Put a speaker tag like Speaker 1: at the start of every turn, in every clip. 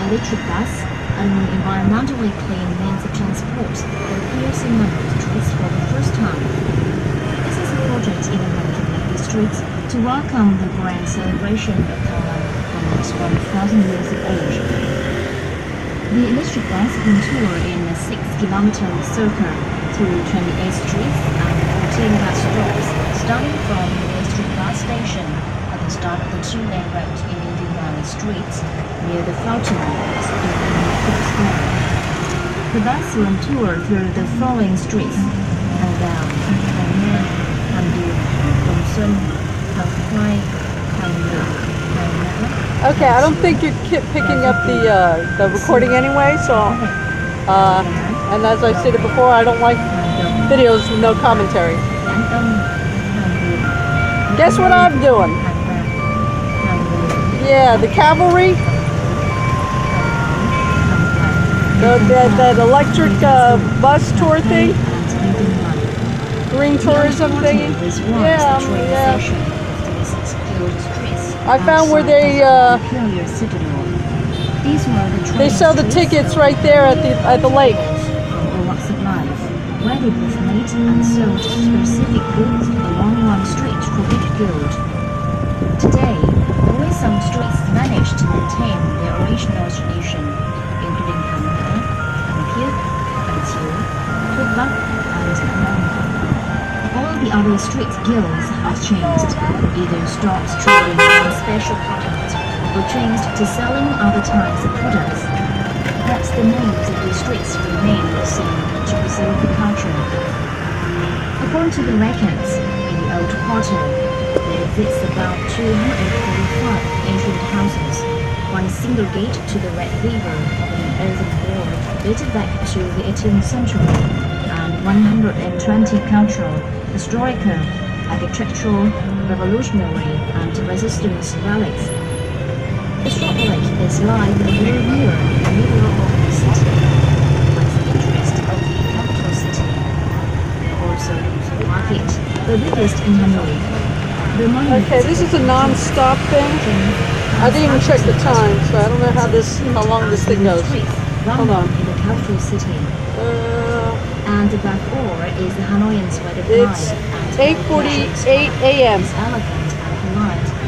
Speaker 1: electric bus, an environmentally clean means of transport that appears in Hanoi streets for the first time. This is a project in the Hanoi district to welcome the grand celebration of Hanoi almost 1,000 years of age. The electric bus can tour in a 6-kilometer circle through 28 streets and 14 bus stops, starting from the electric bus station at the start of the two-lane road in Indian Valley Street, near the fountain in the square. The bus will tour through the following streets: Hanoi, Hanoi, Handu, Dongsun, Hanoi, Hanoi.
Speaker 2: Okay, I don't think you're picking up the recording anyway, so and as I stated before, I don't like videos with no commentary. Guess what I'm doing? Yeah, the cavalry, that electric bus tour thing, green tourism thingy. Yeah. I found where they sell the tickets right there at the lake.
Speaker 1: Where they both meet and sold specific goods along one street for each guild. Today, only some streets manage to maintain their original tradition, including Hanoi, Hanpyeong, Hantiu, Tuklak, and Hanoi. All the other street guilds have changed, either stopped trading one special product or changed to selling other types of products. Perhaps the names of the streets remain the same to preserve the culture. According to the records, in the old quarter, there exists about 245 ancient houses, one single gate to the Red River of an earthen wall dated back to the 18th century, and 120 cultural, historical, architectural, revolutionary, and resistance relics. The short lake is lying very near the middle of the city, with the interest of the capital city. Also, the market, the biggest in Hanoi. The monument.
Speaker 2: Okay, this is a non-stop thing. I didn't even check the time, so I don't know how long this thing goes. Hold on.
Speaker 1: In the capital city. And above all is the Hanoians by the
Speaker 2: It's 8:48 a.m.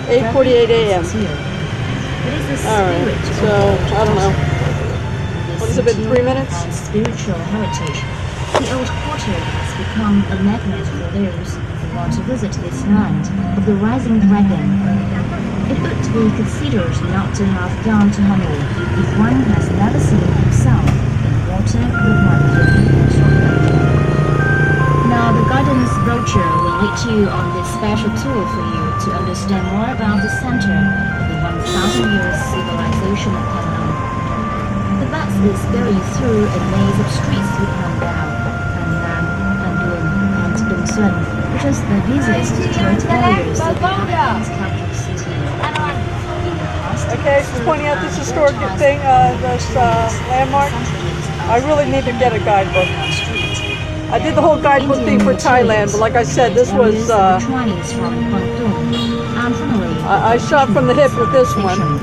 Speaker 2: 8:48 a.m. Alright, so I don't know. What has it been, 3 minutes?
Speaker 1: Spiritual heritage. The old quarter has become a magnet for those who want to visit this land of the rising dragon. It would be considered not to have gone to Hanoi if one has never seen himself in water with one foot. Now the guidance brochure will lead you on this special tour for you to understand more about the center of the 1,000 years civilization of Hanoi. The bus is going through a maze of streets with Hanbao, Hannan, Handuan, and Dongsun, which is the busiest trade areas of the Han's capital city.
Speaker 2: Okay, she's pointing out this historic thing, this landmark. I really need to get a guidebook. I did the whole guidebook thing for Thailand, but like I said, this was, I shot from the hip with this one.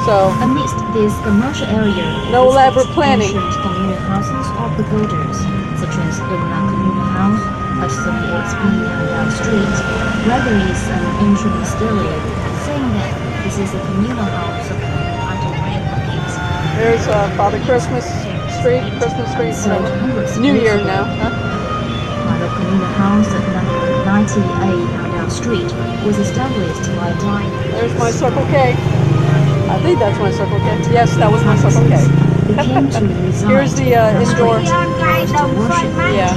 Speaker 2: So,
Speaker 1: amidst this commercial area,
Speaker 2: no elaborate planning.
Speaker 1: Communal houses or pagodas, such as the Communal House at 38B Hanbao Street, where there is an ancient mystery saying that this is a communal house of underground markets.
Speaker 2: There's Father Christmas Street, New Year now.
Speaker 1: While the communal house at number 90A Hanbao Street was established by Dine.
Speaker 2: There's my Circle K. I think that's my Circle K. Yes, that was my Circle K. Here's the indoor. Yeah,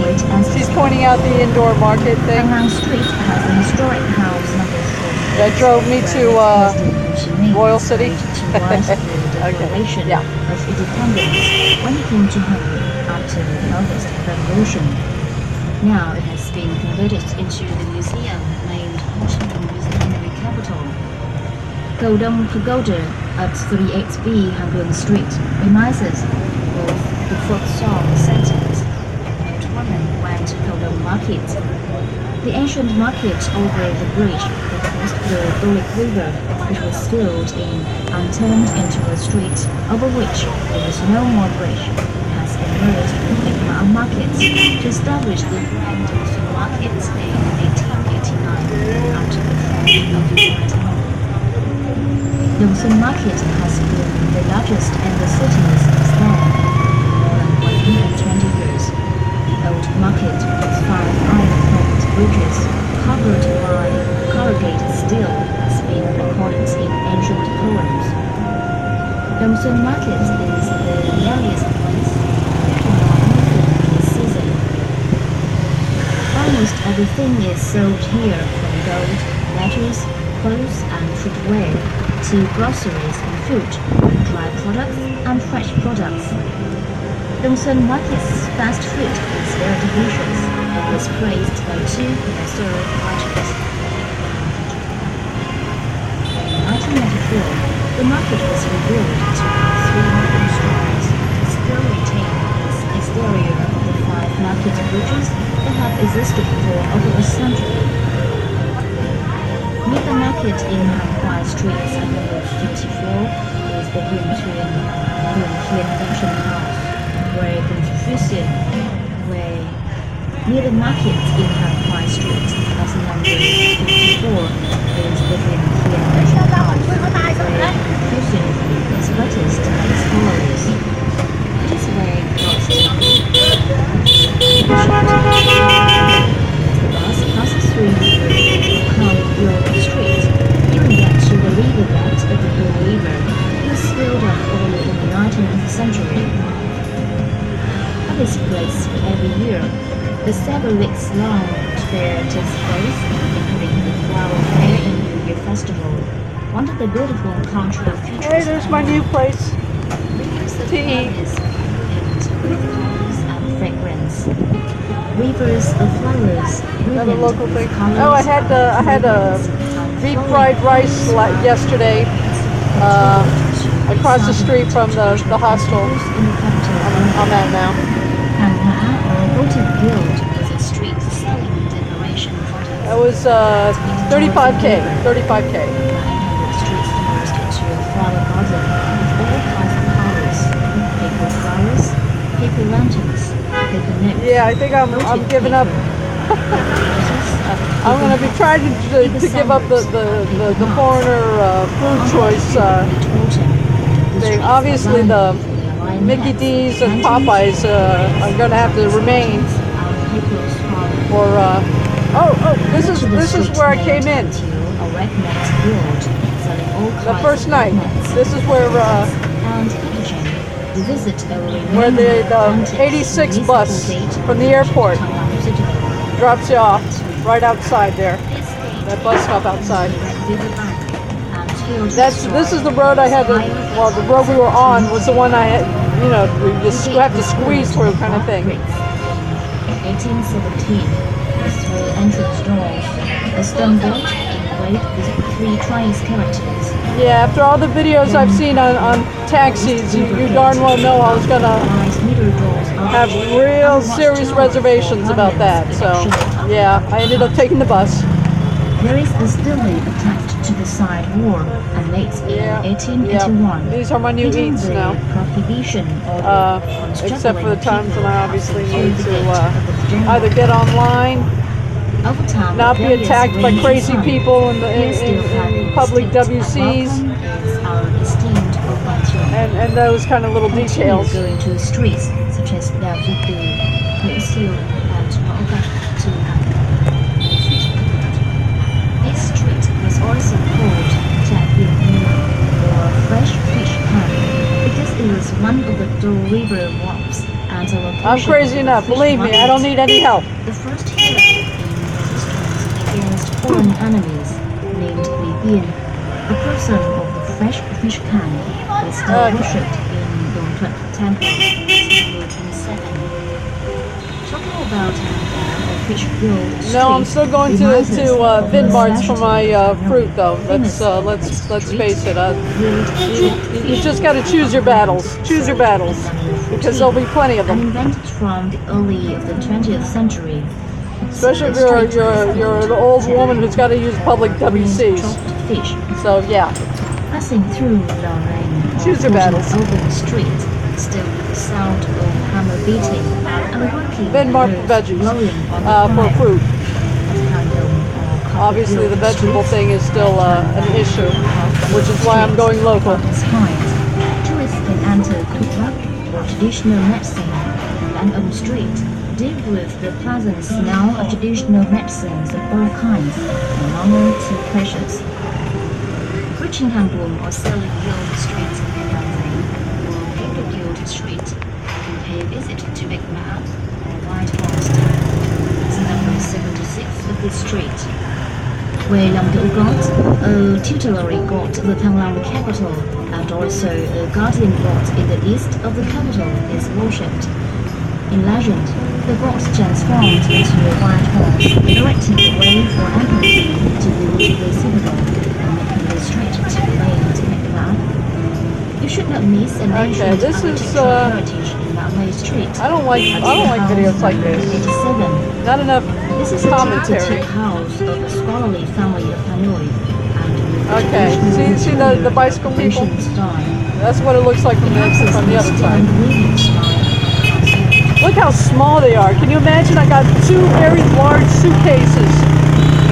Speaker 2: she's pointing out the indoor market thing.
Speaker 1: Hanbao Street has a historic house number 4.
Speaker 2: That drove me to Royal City.
Speaker 1: Okay. Yeah. Of independence when it came to Hanoi after the August Revolution. Now it has been converted into the museum named Ho Chi Minh Museum Capital. Golden Pagoda at 38B Handuan Street reminisces of the folk song sentence, "Old woman, where and Hanoi market. The ancient market over the bridge that crossed the Doric River, which was filled in and turned into a street over which there was no more bridge, has emerged the market to establish the market in 1889 after the fall of the Hanoi. Yongsan Market has been the largest in the city since then, more than 120 years. The old market with 5 iron-framed bridges covered by corrugated steel has been recorded in ancient poems. Yongsan Market is the merriest place in the season. Almost everything is sold here, from gold, letters, clothes and footwear, to groceries and food, dry products and fresh products. Yongsan Market's fast food is very delicious. It was praised by 2 restaurant artists. In 1994, the market was rebuilt to 3 modern stores to still retain its exterior of the 5 market bridges that have existed for over a century. Near the market in Hanoi Streets at number 54 is the Yuntian Ancient House, where Confucian, near the market in Hanoi Street at number 54 is the Yuntian Ancient House, where Confucian is practiced by his followers. It is very close to the bus passes through the street. You will get to the river bed of the Blue River. It was filled up early in the 19th century. At this place, every year, the 7 weeks long fair takes place, including the flower fair and New Year festival. One of the beautiful cultural features.
Speaker 2: Hey, there's my new place to eat.
Speaker 1: With colors and fragrance. Rivers of flowers.
Speaker 2: Another local thing. Oh, I had a deep fried rice yesterday across the street from the hostel. I'm at now. That was 35K. 35K.
Speaker 1: Paper lanterns, paper nets.
Speaker 2: Yeah, I think I'm giving up. I'm going to be trying to give up the foreigner food choice thing. Obviously, the Mickey D's and Popeyes are going to have to remain. For this is where I came in. The first night. This is where the 86 bus from the airport drops you off right outside there. That bus stop outside. This is the road I had to, well, the road we were on was the one I had, you just have to squeeze through kind of thing.
Speaker 1: 1817, with 3 entrance doors, a stone boat engraved with 3 Chinese characters.
Speaker 2: Yeah, after all the videos I've seen on taxis, you darn well know I was going to have real serious reservations about that. So, yeah, I ended up taking the bus.
Speaker 1: There is a stilling attached to the side wall and dates in 1881.
Speaker 2: Yeah. These are my new eats now. Except for the times when I obviously need to either get online, not be attacked by crazy people in public WCs, and those kind of little details.
Speaker 1: Going to streets such as This street was also called or Fresh Fish Pan because it was one of the river wharfs and a location.
Speaker 2: I'm crazy enough, believe me, I don't need any help.
Speaker 1: The first hero in resistance against foreign enemies, named Li Bian, a person of the Fresh Fish Pan, was still worshipped in Dongtuan Temple since 1927. Talking about Which build
Speaker 2: No, I'm still going to
Speaker 1: reminds us of the
Speaker 2: Vinbarts for my
Speaker 1: necessity
Speaker 2: fruit, though.
Speaker 1: famous
Speaker 2: Let's
Speaker 1: street
Speaker 2: face it.
Speaker 1: built
Speaker 2: You just got to choose your battles. Choose your battles, because there'll be plenty of
Speaker 1: and
Speaker 2: them.
Speaker 1: invented from the early of the 20th century.
Speaker 2: Especially if
Speaker 1: The street
Speaker 2: you're an old woman who's got to use public WCs.
Speaker 1: chopped fish.
Speaker 2: So yeah,
Speaker 1: Passing through Lorraine,
Speaker 2: choose your battles.
Speaker 1: open street, still with the sound of hammer beating and working
Speaker 2: Vinbart for veggies, for fruit. Obviously, the vegetable thing is still an issue, which is why I'm going local.
Speaker 1: Tourists can enter cookbook or traditional medicine. And on the street, deal with the pleasant smell of traditional medicines of all kinds, from normal to precious. Reaching Hamburg or selling Guild Street in Hanoi or Paper Guild Street, you pay a visit to Big Map or White Horse. It's number 76 of the street. Where Langdao God, a tutelary god of the Tanglang capital, and also a guardian god in the east of the capital, is worshipped. In legend, the god transformed into a white horse, directing the way for emperors to build the citadel and making the street to remain to make that. You should not miss an ancient
Speaker 2: this is,
Speaker 1: architectural heritage in Hanoi Street.
Speaker 2: I don't like videos like this.
Speaker 1: 87.
Speaker 2: Not enough
Speaker 1: This is a
Speaker 2: commentary.
Speaker 1: typical house of a scholarly family of Hanoi. And
Speaker 2: Okay, see the bicycle people? That's what it looks like from the other side. Look how small they are. Can you imagine? I got 2 very large suitcases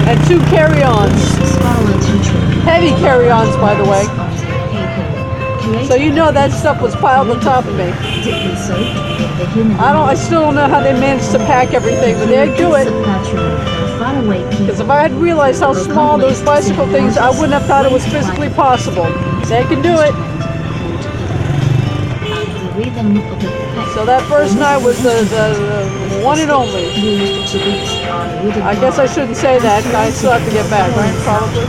Speaker 2: and 2 carry-ons. Heavy carry-ons, by the way. So you know that stuff was piled on top of me. I still don't know how they managed to pack everything, but they do it. Because if I had realized how small those bicycle things, I wouldn't have thought it was physically possible. They can do it. So that first night was the one and only. I guess I shouldn't say that. I still have to get back, right? Probably.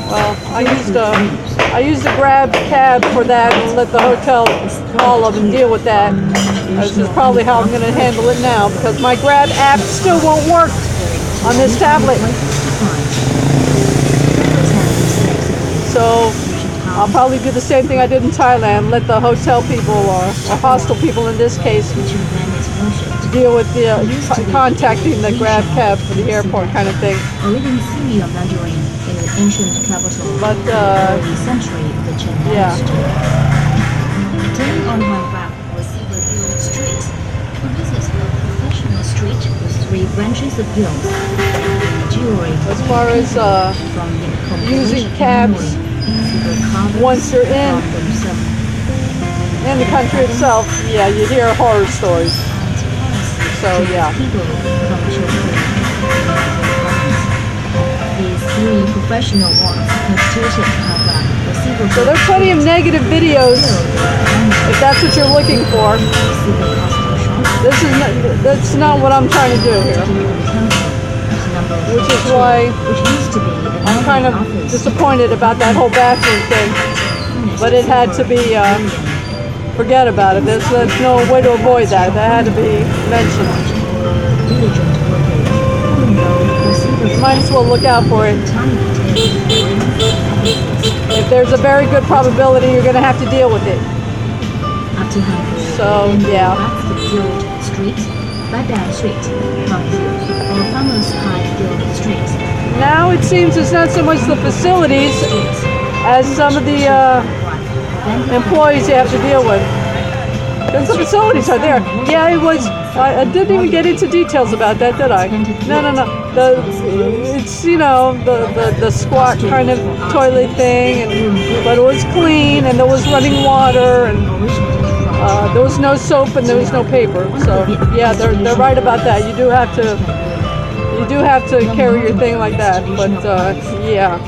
Speaker 2: Well, I used a Grab cab for that and let the hotel call them and deal with that. This is probably how I'm going to handle it now, because my Grab app still won't work on this tablet. So I'll probably do the same thing I did in Thailand, let the hotel people or hostel people in this case deal with the contacting the Grab cab for the airport kind of thing. But yeah.
Speaker 1: Turning on my back was Silver Guild Street. This is a professional street with 3 branches of guilds. Jewelry.
Speaker 2: As far as using cabs, once you're in the country itself, yeah, you hear horror stories. So yeah.
Speaker 1: These 3 professional ones constituted have
Speaker 2: so there are plenty of negative videos if that's what you're looking for. That's not what I'm trying to do here. Which is why I'm kind of disappointed about that whole bathroom thing. But it had to be, forget about it. There's no way to avoid that. That had to be mentioned. You might as well look out for it. If there's a very good probability, you're going to have to deal with it. So, yeah. Now it seems it's not so much the facilities as some of the employees you have to deal with. Because the facilities are there. Yeah, it was. I didn't even get into details about that, did I? No. It's the squat kind of toilet thing, but it was clean and there was running water and there was no soap and there was no paper. So yeah, they're right about that. You do have to carry your thing like that. But yeah.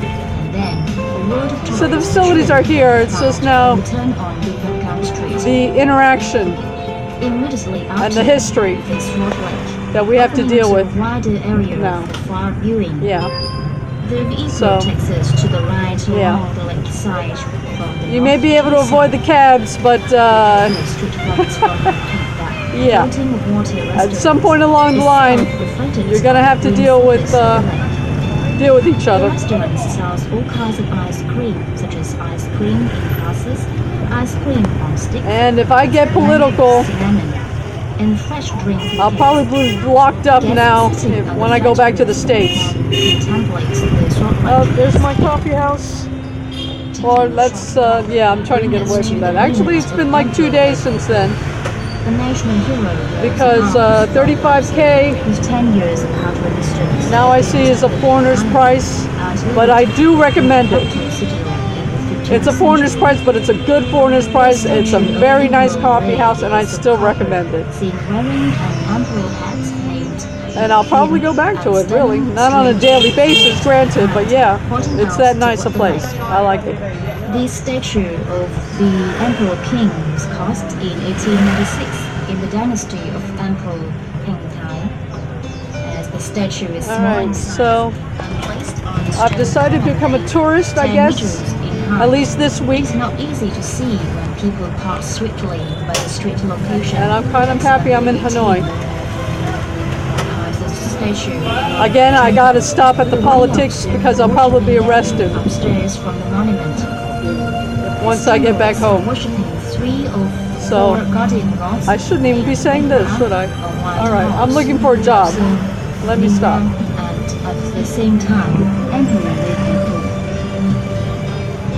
Speaker 2: So the facilities are here. It's just now the interaction and the history that we have to deal with now. Yeah. So, yeah. You may be able to avoid the cabs, but Yeah.
Speaker 1: floating water
Speaker 2: At some point along the line, you're gonna have to deal with each
Speaker 1: The
Speaker 2: other.
Speaker 1: restaurant sells all kinds of ice cream, such as ice cream in glasses, ice cream on sticks,
Speaker 2: And if I get political,
Speaker 1: lemon, and fresh drink.
Speaker 2: I'll probably be locked up now when I go back to the States. Oh, there's my coffee house. Or let's, yeah, I'm trying to get away from that. Actually, it's been like 2 days since then.
Speaker 1: The national hero
Speaker 2: Because 35K
Speaker 1: with 10 years of hard resistance.
Speaker 2: now I see is a foreigner's price, but I do recommend it. It's a foreigner's price, but it's a good foreigner's price. It's a very nice coffee house, and I still recommend it.
Speaker 1: Seen wearing an emperor hat named.
Speaker 2: And I'll probably go back to it, really. Not on a daily basis, granted, but yeah, it's that nice a place. I like it.
Speaker 1: The statue of the Emperor King was cast in 1896 in the dynasty of Emperor Ping Tai. As the statue is small in
Speaker 2: Alright,
Speaker 1: size
Speaker 2: so
Speaker 1: and placed on a
Speaker 2: I've decided to become a tourist, I
Speaker 1: 10
Speaker 2: guess.
Speaker 1: meters in height.
Speaker 2: At least this week.
Speaker 1: It's not easy to see when people pass swiftly by the street location.
Speaker 2: And I'm kind of happy I'm in Hanoi.
Speaker 1: The statue
Speaker 2: Again, I gotta stop at the politics because I'll probably be arrested
Speaker 1: upstairs from the monument.
Speaker 2: once I get back home.
Speaker 1: Worshipping 3 of
Speaker 2: So,
Speaker 1: 4 guardian gods.
Speaker 2: I shouldn't even be saying this, should I? Alright, I'm looking for a job. Let me stop.
Speaker 1: And at the same time, Emperor Wu.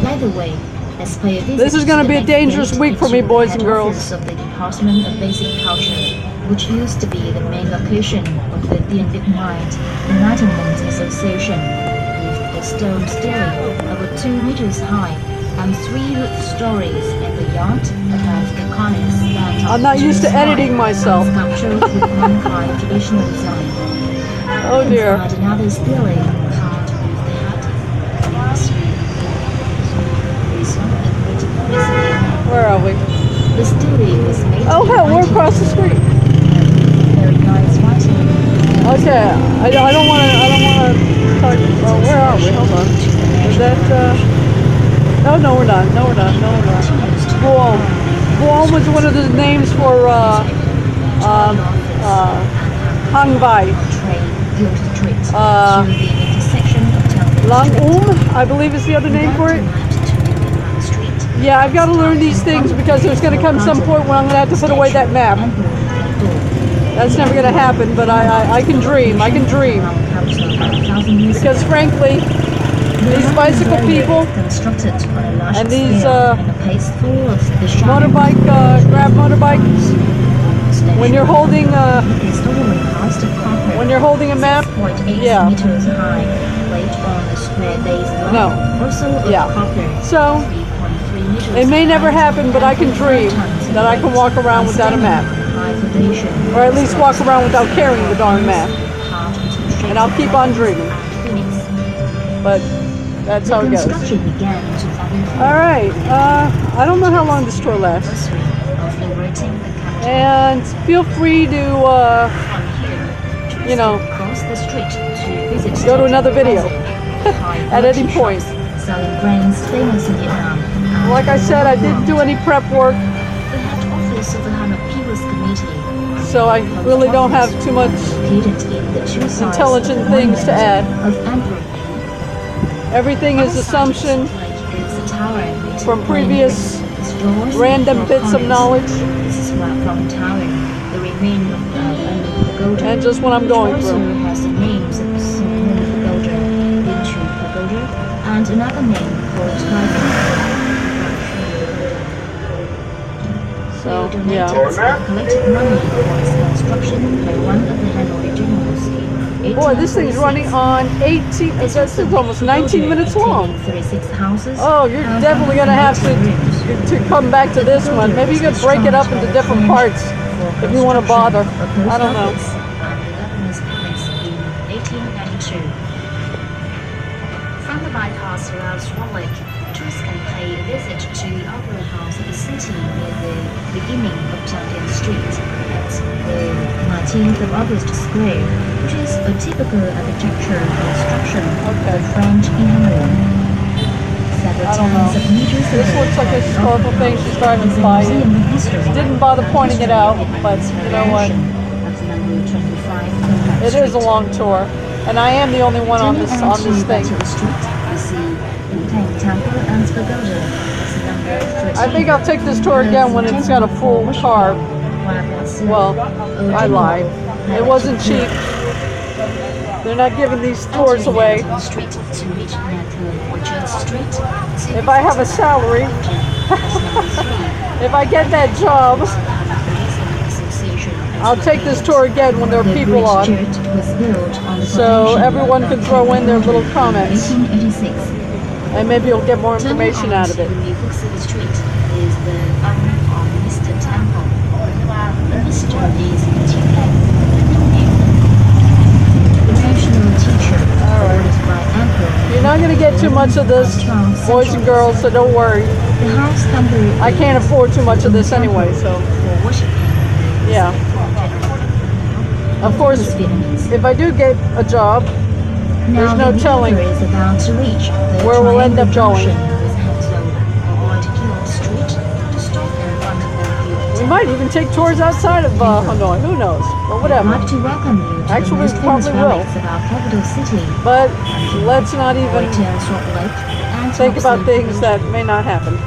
Speaker 1: By the way, let's pay a visit.
Speaker 2: This is gonna be a dangerous week for me, boys and girls.
Speaker 1: Of the Department of Basic Culture, which used to be the main location of the Enlightenment Association, with a stone stairway over 2 meters high and 3 roof stories and the yard above the cornice stand
Speaker 2: I'm not used to editing myself.
Speaker 1: Sculptured with one kind of traditional design.
Speaker 2: Oh dear.
Speaker 1: Inside another stairway carved with the hat.
Speaker 2: Where are we?
Speaker 1: The stairway was made
Speaker 2: Oh hell, we're across the street.
Speaker 1: Very nice writing.
Speaker 2: Okay, I don't wanna talk, oh, where are we? Hold on. Is that, no, we're not. Guam. Guam was one of the names for, Hang Bai. Lang I believe is the other name for it. Yeah, I've got to learn these things because there's going to come some point when I'm going to have to put away that map. That's never going to happen, but I can dream. I can dream. Because frankly, these bicycle people and these grab motorbikes, when you're holding a map, yeah. No. Yeah. So, it may never happen, but I can dream that I can walk around without a map. Or at least walk around without carrying the darn map. And I'll keep on dreaming. But that's how it goes. Alright, I don't know how long this tour lasts. And feel free to, you know, go to another video at any point. Like I said, I didn't do any prep work, so I really don't have too much intelligent things to add. Everything is assumption from previous random bits of knowledge and just what I'm going through.
Speaker 1: And another name called
Speaker 2: So, yeah.
Speaker 1: collected money for its construction by one of the Hanoi generals.
Speaker 2: Boy, this thing's running on 18, this is almost 19 minutes long.
Speaker 1: 36 houses.
Speaker 2: Oh, you're definitely going to have to come back to this one. Maybe you could break it up into different parts if you want to bother. I don't know.
Speaker 1: From the bypass around Swan Lake, tourists can pay a visit to the opera house of the city near the beginning of Champion Street at the 19th of August Square, which is a typical architecture construction of French in Hanoi. several
Speaker 2: I don't know.
Speaker 1: tens of meters
Speaker 2: This
Speaker 1: away
Speaker 2: looks like a
Speaker 1: from the
Speaker 2: historical
Speaker 1: Opera
Speaker 2: thing
Speaker 1: House.
Speaker 2: she's driving
Speaker 1: It's a
Speaker 2: by.
Speaker 1: museum of history
Speaker 2: Didn't bother
Speaker 1: and
Speaker 2: pointing it
Speaker 1: history
Speaker 2: out,
Speaker 1: in
Speaker 2: but
Speaker 1: its
Speaker 2: you know what?
Speaker 1: variation at number 25 Conrad
Speaker 2: It is a
Speaker 1: Street.
Speaker 2: long tour, and I am the only one on
Speaker 1: Turning
Speaker 2: this
Speaker 1: onto
Speaker 2: thing.
Speaker 1: Battle Street, you see Tang Temple and Pagoda. It's number 13.
Speaker 2: I think I'll take this tour again when it's got a full car. Well, I lied. It wasn't cheap. They're not giving these tours away. If I have a salary, if I get that job, I'll take this tour again when there are people on, so everyone can throw in their little comments, and maybe you'll get more information out of it. You're not going to get too much of this, boys and girls, so don't worry. I can't afford too much of this anyway, so yeah. Of course, if I do get a job, there's no telling where we'll end up going. We might even take tours outside of Hanoi, who knows, but whatever. Actually, we probably will. But let's not even think about things that may not happen.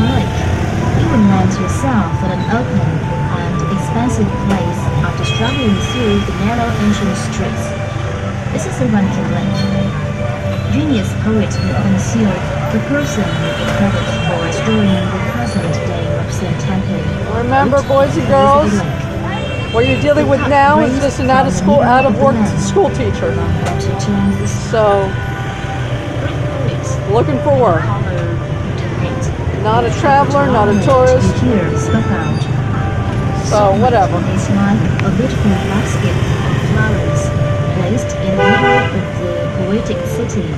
Speaker 1: You will land yourself at an open and expensive place after struggling through the narrow ancient streets. This is a ranking lake. Genius poet Monsieur, the person with the credit for restoring the present-day Zen temple.
Speaker 2: Remember, boys and girls, what you're dealing with now is just an out-of-work school teacher. So, looking for work. Not a traveler, not a tourist. So, whatever.
Speaker 1: It's like a beautiful basket of flowers placed in the middle of the poetic city.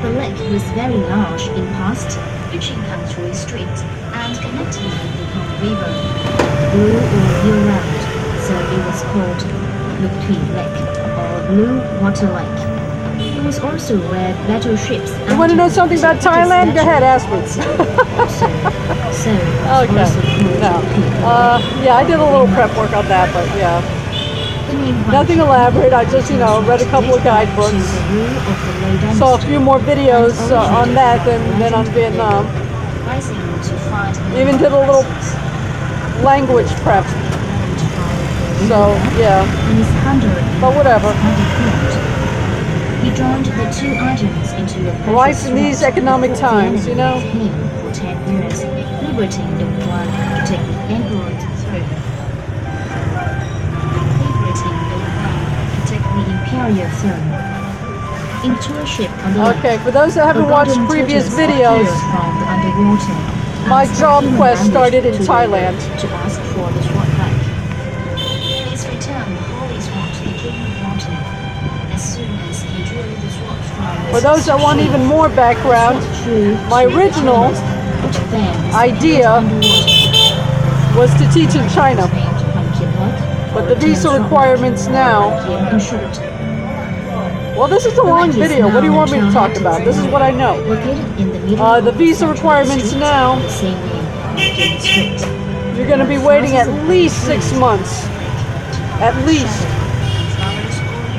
Speaker 1: The lake was very large in past, reaching up through a street and connecting with the Pond River, blue all year round, so it was called Blue Lake or Blue Water Lake. It was also where battleships.
Speaker 2: You want to know something about Thailand? Go ahead, ask me. Okay. No. Yeah, I did a little prep work on that, but yeah. Nothing elaborate. I just, read a couple of guidebooks. Saw a few more videos on that than on Vietnam. Even did a little language prep. So, yeah. But whatever.
Speaker 1: He joined the two items into a
Speaker 2: life in these economic times,
Speaker 1: for 10 years, liberating the one to take the emperor's throne. Liberating the one to take the imperial throne. Into a ship on the
Speaker 2: okay, for those that haven't watched previous videos, my job quest started in Thailand.
Speaker 1: To ask for the sword back. His return always wanted the king wanted. As soon as he drew the sword from
Speaker 2: for those that want even more background, my original idea was to teach in China, but the visa requirements now. Well, this is a long video. What do you want me to talk about? This is what I know. The visa requirements now, you're going to be waiting at least 6 months. At least.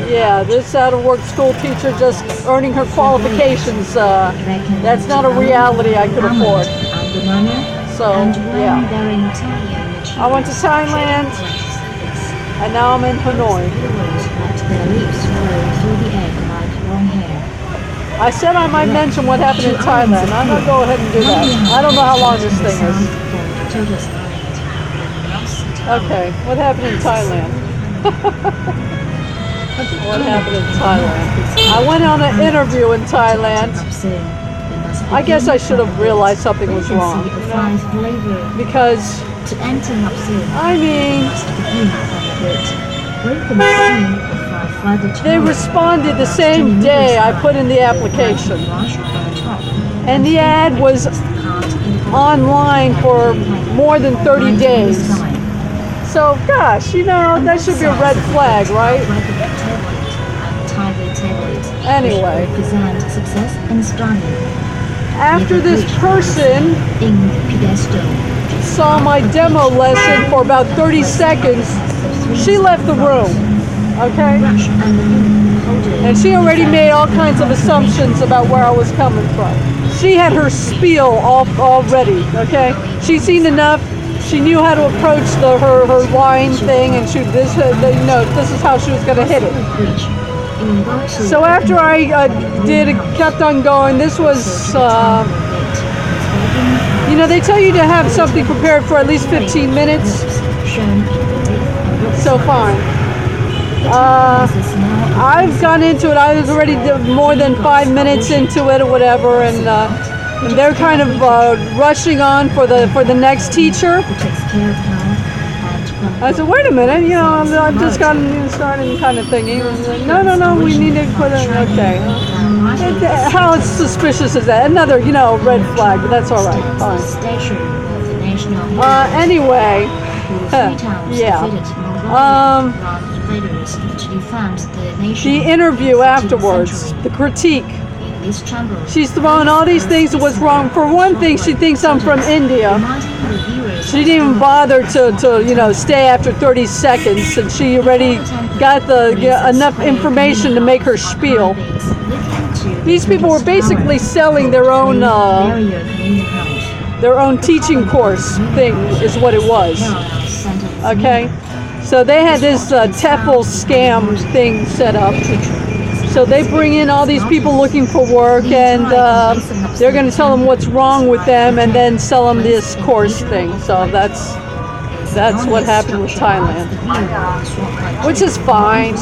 Speaker 2: Yeah, this out-of-work school teacher just earning her qualifications, that's not a reality I could afford. So, yeah. I went to Thailand, and now I'm in Hanoi. I said I might mention what happened in Thailand. I'm going to go ahead and do that. I don't know how long this thing is. Okay, what happened in Thailand? What happened in Thailand? I went on an interview in Thailand. I guess I should have realized something was wrong. Because, I mean, they responded the same day I put in the application. And the ad was online for more than 30 days. So, gosh, you know, that should be a red flag, right? Anyway,
Speaker 1: represent success and study.
Speaker 2: after this person saw my demo lesson for about 30 seconds, she left the room, okay? And she already made all kinds of assumptions about where I was coming from. She had her spiel already, okay? She'd seen enough. She knew how to approach her line thing, and this is how she was going to hit it. So after I kept on going, this was, they tell you to have something prepared for at least 15 minutes. So fine. I've gone into it. I was already more than 5 minutes into it or whatever, and they're kind of rushing on for the next teacher. I said, wait a minute, I've just gotten started kind of thinking. No, we need to put it, okay. How suspicious is that? Another, red flag, but that's all right, fine. Anyway, yeah. The interview afterwards, the critique. She's throwing all these things of what's wrong. For one thing, she thinks I'm from India. She didn't even bother to stay after 30 seconds, and she already got enough information to make her spiel. These people were basically selling their own teaching course thing, is what it was. Okay, so they had this TEFL scam thing set up. So they bring in all these people looking for work, and they're going to tell them what's wrong with them, and then sell them this course thing. So that's what happened with Thailand, which is fine.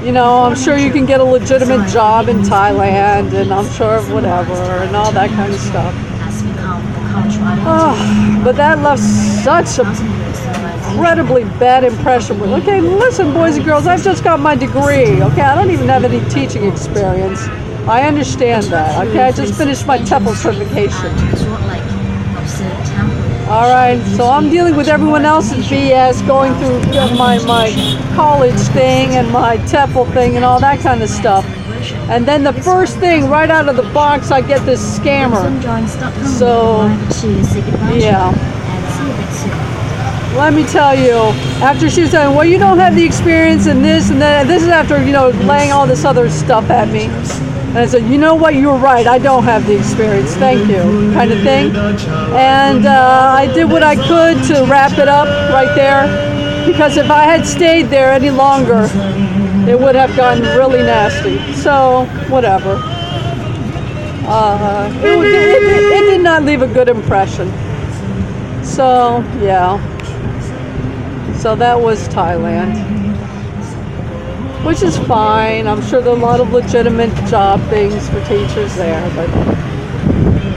Speaker 2: I'm sure you can get a legitimate job in Thailand, and I'm sure of whatever, and all that kind of stuff. Oh, but that left such a incredibly bad impression. Okay, listen, boys and girls, I've just got my degree. Okay, I don't even have any teaching experience. I understand that. Okay, I just finished my TEFL certification. All right, so I'm dealing with everyone else's BS, going through my college thing and my TEFL thing and all that kind of stuff. And then the first thing right out of the box, I get this scammer. So, yeah. Let me tell you, after she was saying, well, you don't have the experience in this and that, this is after, laying all this other stuff at me. And I said, you know what, you're right, I don't have the experience, thank you, kind of thing. And I did what I could to wrap it up right there, because if I had stayed there any longer, it would have gotten really nasty. So, whatever. It did not leave a good impression. So, yeah. So that was Thailand, which is fine. I'm sure there are a lot of legitimate job things for teachers there, but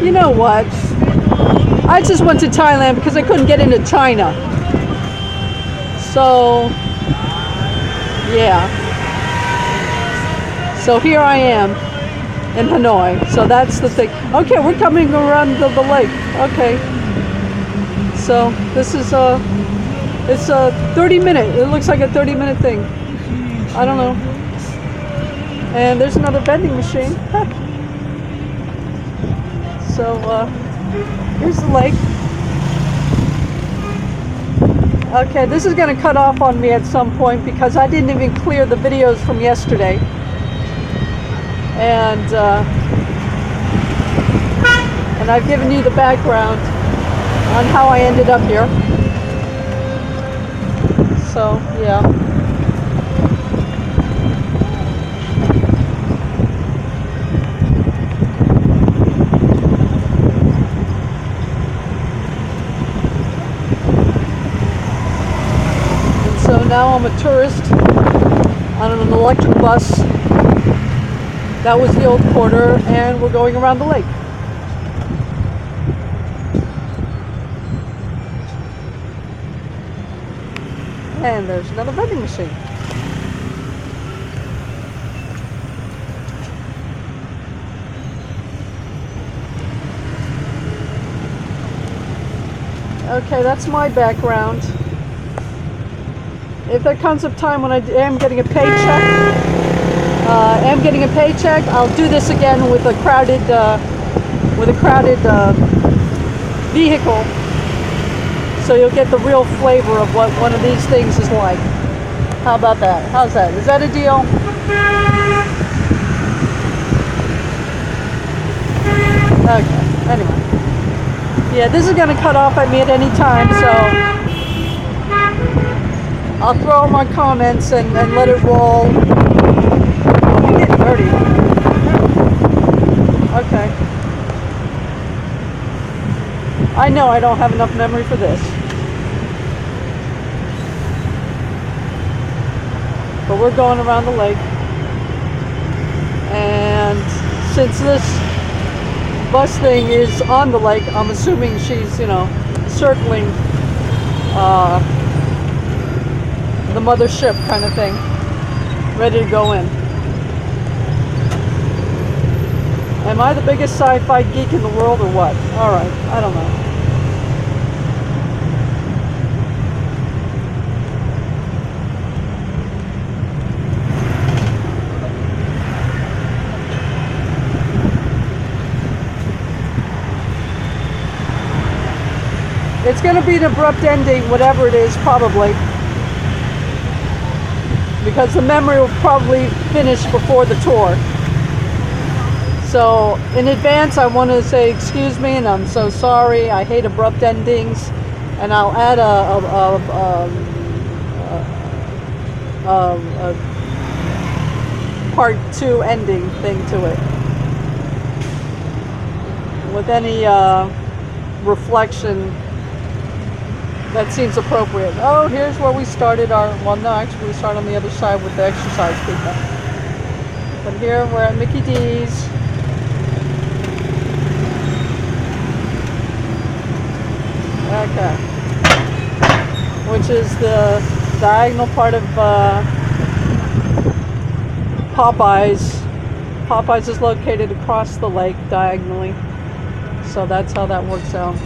Speaker 2: you know what? I just went to Thailand because I couldn't get into China. So, yeah. So here I am in Hanoi. So that's the thing. Okay, we're coming around the lake. Okay. So this is it's a 30-minute. It looks like a 30-minute thing. I don't know. And there's another vending machine. So here's the lake. Okay, this is going to cut off on me at some point because I didn't even clear the videos from yesterday. And I've given you the background on how I ended up here. So, yeah. And so now I'm a tourist on an electric bus. That was the old quarter, and we're going around the lake. And there's another vending machine. Okay, that's my background. if there comes a time when I am getting a paycheck, I'll do this again with a crowded vehicle, so you'll get the real flavor of what one of these things is like. How about that? How's that? Is that a deal? Okay, anyway. Yeah, this is going to cut off at me at any time, so I'll throw out my comments and let it roll. Oh, we get dirty. Okay. I know I don't have enough memory for this. But we're going around the lake. And since this bus thing is on the lake, I'm assuming she's, you know, circling the mothership kind of thing, ready to go in. Am I the biggest sci-fi geek in the world or what? Alright, I don't know. It's going to be an abrupt ending, whatever it is, probably. Because the memory will probably finish before the tour. So, in advance, I want to say excuse me, and I'm so sorry. I hate abrupt endings. And I'll add a part 2 ending thing to it. With any reflection that seems appropriate. Oh, here's where we started our, well no, actually we started on the other side with the exercise people. But here we're at Mickey D's. Okay. Which is the diagonal part of Popeyes. Popeyes is located across the lake diagonally. So that's how that works out.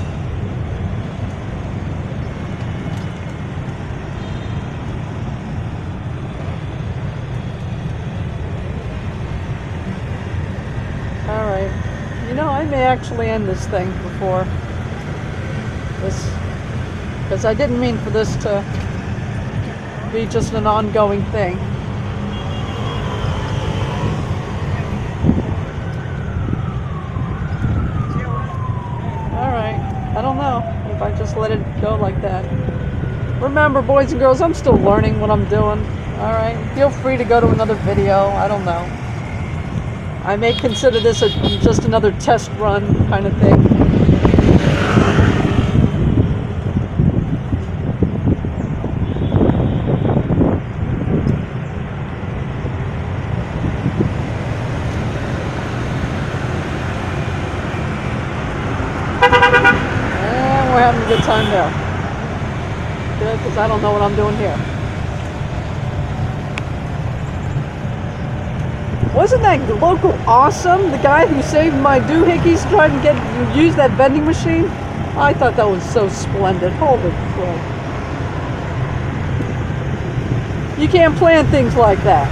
Speaker 2: Alright, you know, I may actually end this thing before this, because I didn't mean for this to be just an ongoing thing. Alright, I don't know if I just let it go like that. Remember, boys and girls, I'm still learning what I'm doing. Alright, feel free to go to another video, I don't know. I may consider this just another test run kind of thing. And we're having a good time there. Good, because I don't know what I'm doing here. Wasn't that local awesome? The guy who saved my doohickeys trying to use that vending machine? I thought that was so splendid. Holy crap. You can't plan things like that.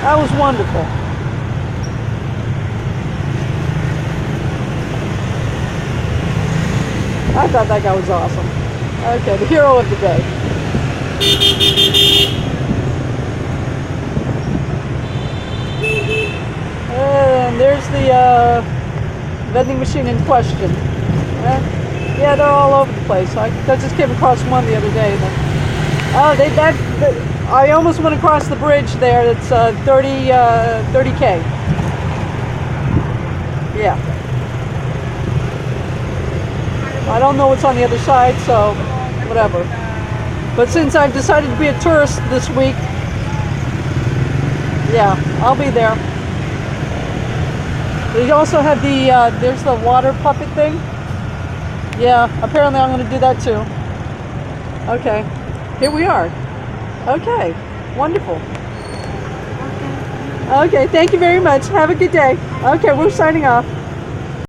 Speaker 2: That was wonderful. I thought that guy was awesome. Okay, the hero of the day. And there's the vending machine in question. Yeah, they're all over the place. I just came across one the other day. I almost went across the bridge there. It's 30K. Yeah. I don't know what's on the other side, so whatever. But since I've decided to be a tourist this week, yeah, I'll be there. They also have there's the water puppet thing. Yeah, apparently I'm going to do that too. Okay, here we are. Okay, wonderful. Okay, thank you very much. Have a good day. Okay, we're signing off.